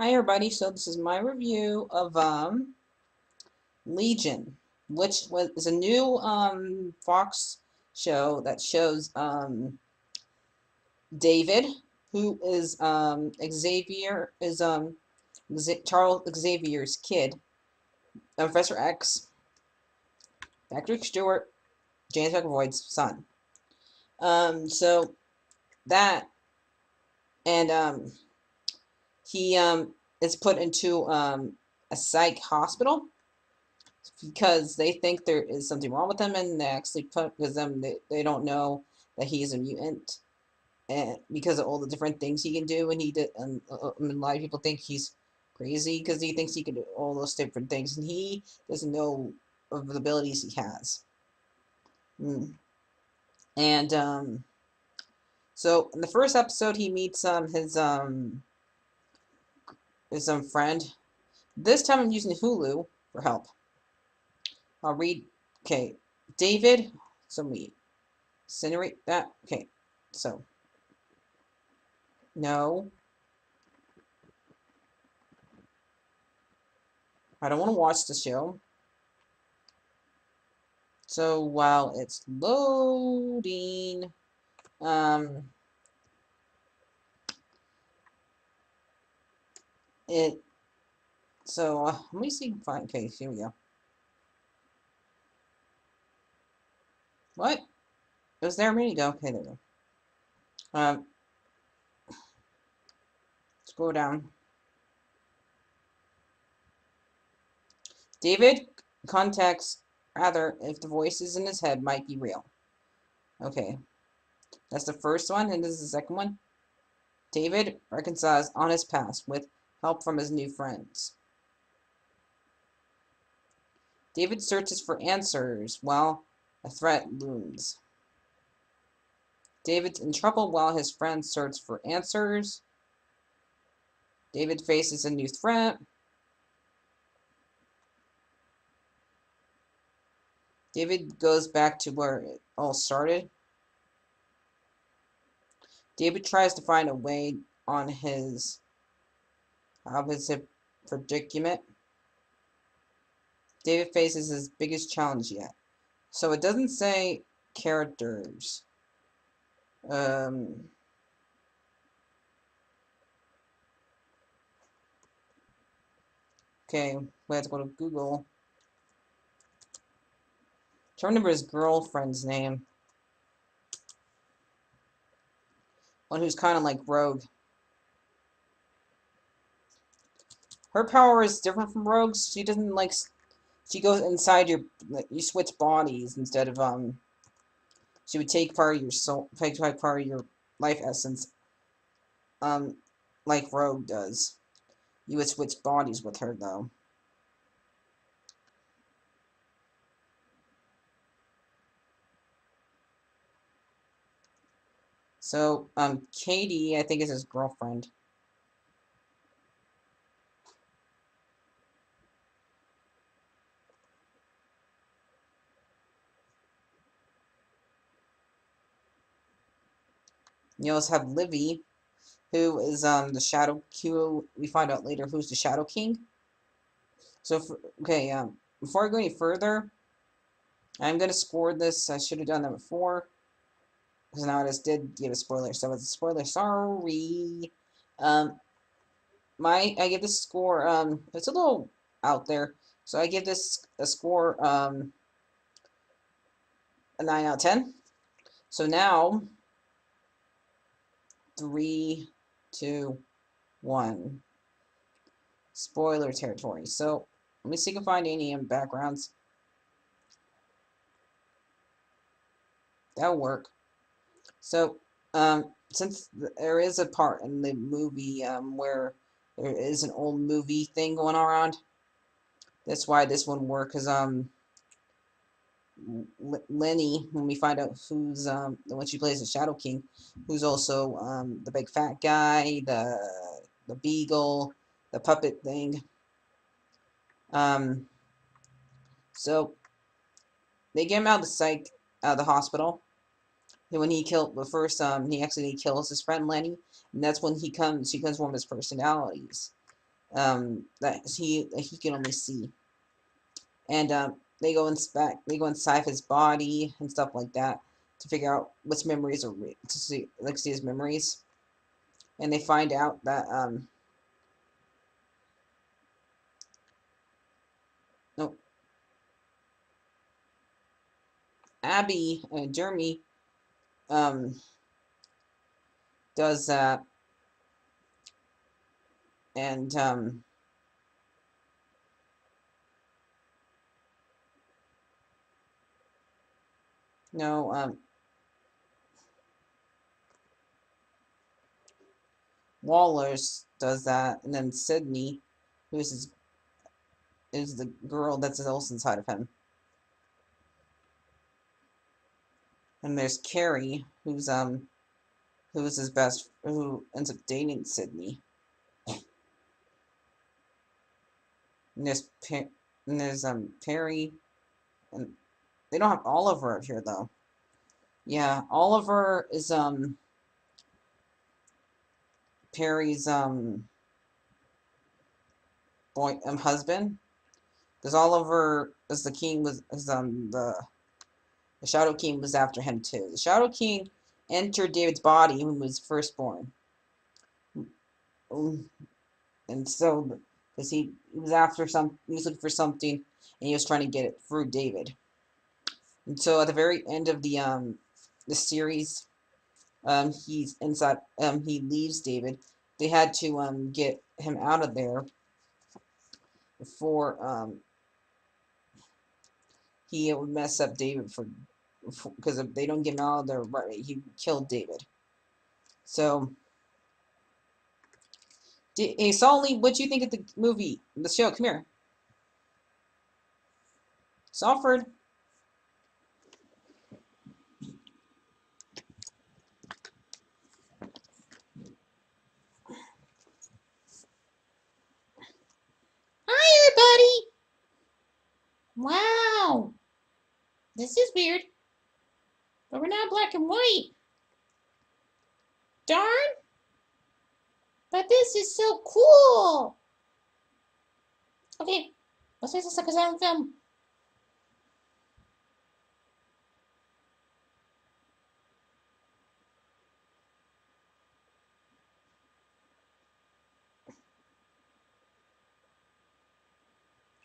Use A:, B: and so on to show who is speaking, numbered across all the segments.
A: Hi everybody, so this is my review of Legion, which is a new Fox show that shows David, who is Xavier is Charles Xavier's kid, Professor X, Patrick Stewart, James McAvoy's son. So that and he is put into a psych hospital because they think there is something wrong with him, and they actually put because they don't know that he's a mutant, and because of all the different things he can do, and he did, and a lot of people think he's crazy because he thinks he can do all those different things, and he doesn't know of the abilities he has. Mm. And so in the first episode, he meets his friend. This time I'm using Hulu for help. I'll read. Okay, David. So we incinerate that. Okay, so no, I don't want to watch the show. So while it's loading, um, it. So let me see. Fine. Okay, here we go. What? It was there a minute ago. Okay, there we go. Um, scroll down. David contacts rather if the voices in his head might be real. Okay, that's the first one, and this is the second one. David reconciles on his past with help from his new friends. David searches for answers while a threat looms. David's in trouble while his friends search for answers. David faces a new threat. David goes back to where it all started. David tries to find a way on his predicament. David faces his biggest challenge yet. So it doesn't say characters. Okay, we have to go to Google. I remember his girlfriend's name. One who's kind of like Rogue. Her power is different from Rogue's. She doesn't like. She goes inside your. You switch bodies instead of She would take part of your soul, take part of your life essence. Like Rogue does. You would switch bodies with her though. So Katie, I think, is his girlfriend. You also have Livy, who is the Shadow Q. We find out later who's the Shadow King. So okay, before I go any further, I'm gonna score this. I should have done that before, because now I just did give a spoiler. So it's a spoiler. Sorry. I give this score. It's a little out there, so I give this a score a 9 out of 10. So now 3, 2, 1. Spoiler territory. So let me see if I can find any backgrounds. That'll work. So since there is a part in the movie where there is an old movie thing going around, that's why this one worked. Because Lenny, when we find out who's when she plays the Shadow King, who's also the big fat guy, the beagle, the puppet thing. So they get him out of the hospital. And when he killed the first, he accidentally kills his friend Lenny, and that's when he comes one of his personalities. that he can only see, and they go inside his body and stuff like that to figure out which memories are to see his memories, and they find out that no, Abby and Jeremy um does that, and no Waller's does that, and then Sydney, who's his, is the girl that's also inside of him. And there's Carrie, who's his who ends up dating Sydney. And there's Perry, and they don't have Oliver out here though. Yeah, Oliver is Perry's husband, because Oliver is the king was is the Shadow King was after him too. The Shadow King entered David's body when he was first born, and so because he was after he was looking for something, and he was trying to get it through David. And so at the very end of the series, he's inside. He leaves David. They had to get him out of there before he would mess up David because if they don't get him out of there right, he killed David. So, hey, Sully, what do you think of the movie, the show? Come here, Salford.
B: Hi, everybody! Wow, this is weird. But we're not black and white. Darn! But this is so cool! Okay, let's make this like a silent film.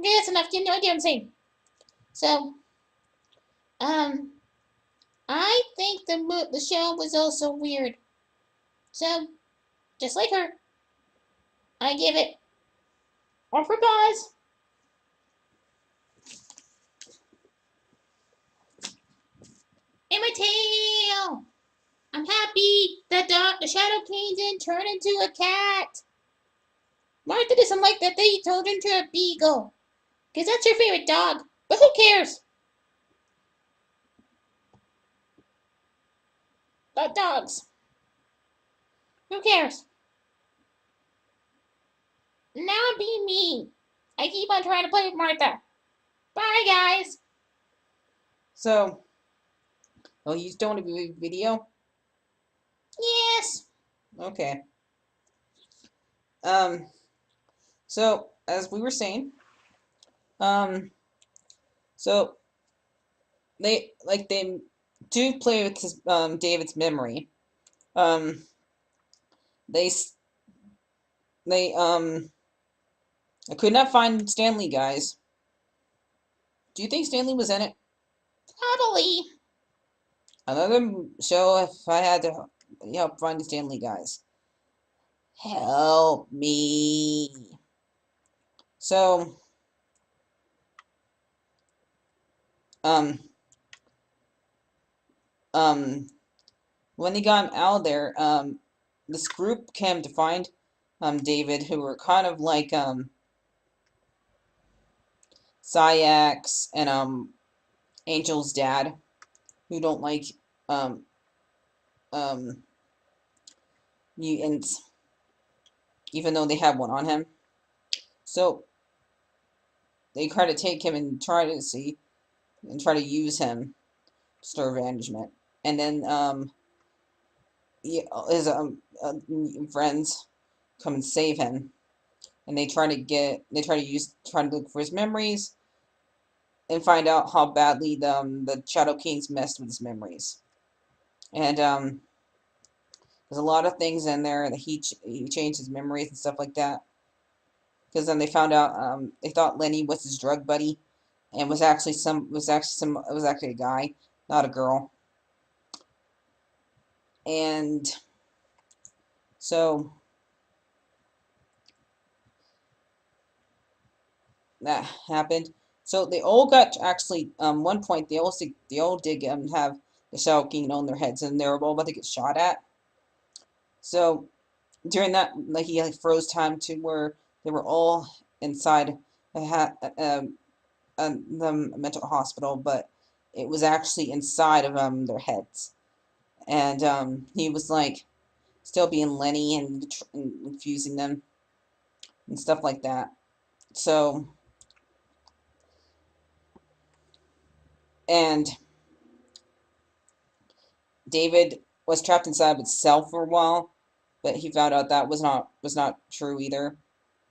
B: Okay, that's enough. You have no idea what I'm saying. So, um, I think the show was also weird. So, just like her, I give it or for pause. And my tail! I'm happy that the Shadow King didn't turn into a cat. Martha doesn't like that they turned into a beagle. Because that's her favorite dog. But who cares? About dogs. Who cares? Now I'm being mean. I keep on trying to play with Martha. Bye, guys.
A: So, oh, you don't want to be video?
B: Yes.
A: Okay. So as we were saying, um, so they do play with David's memory. Um, they they I could not find Stanley, guys. Do you think Stanley was in it?
B: Probably.
A: Another show if I had to help find the Stanley, guys. Help me. So, um, um, when they got him out of there, this group came to find David, who were kind of like Sayax and Angel's dad, who don't like um um mutants, even though they have one on him. So they try to take him and try to use him to store management, and then his friends come and save him and try to look for his memories and find out how badly the Shadow Kings messed with his memories. And there's a lot of things in there that he changed his memories and stuff like that. Because then they found out they thought Lenny was his drug buddy, and was actually a guy, not a girl. And so that happened. So they all got actually one point they all did have the Shadow King on their heads, and they were all about to get shot at. So during that, like he like froze time to where they were all inside the mental hospital, but it was actually inside of their heads, and he was like still being Lenny and confusing them and stuff like that. So and David was trapped inside of itself for a while, but he found out that was not true either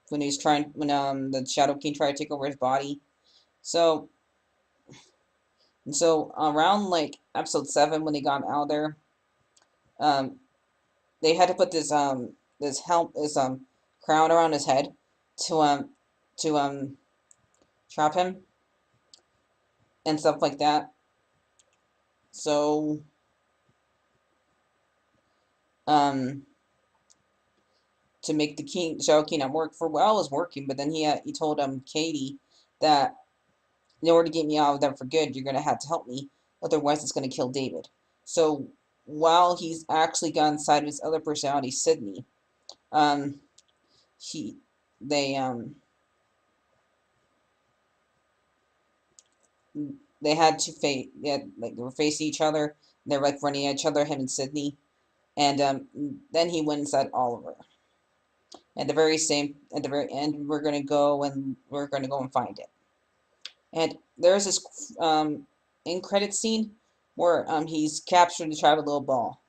A: when he was trying when the Shadow King tried to take over his body. So around like episode 7 when they got him out of there, um they had to put this crown around his head to trap him and stuff like that. So um to make the Shadow King not work for a while, it was working, but then he told Katie that in order to get me out of there for good, you're gonna have to help me, otherwise it's gonna kill David. So while he's actually got inside of his other personality, Sydney, um, he they had to face they were facing each other. They were like running at each other, him and Sydney, and then he went inside Oliver. At the very end, we're gonna go and find it. And there's this in credit scene where he's captured the tribe of Little Ball,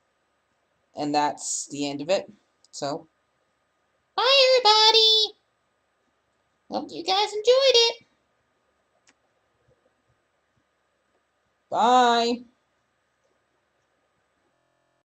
A: and that's the end of it. So
B: Bye, everybody. Hope you guys enjoyed it.
A: bye.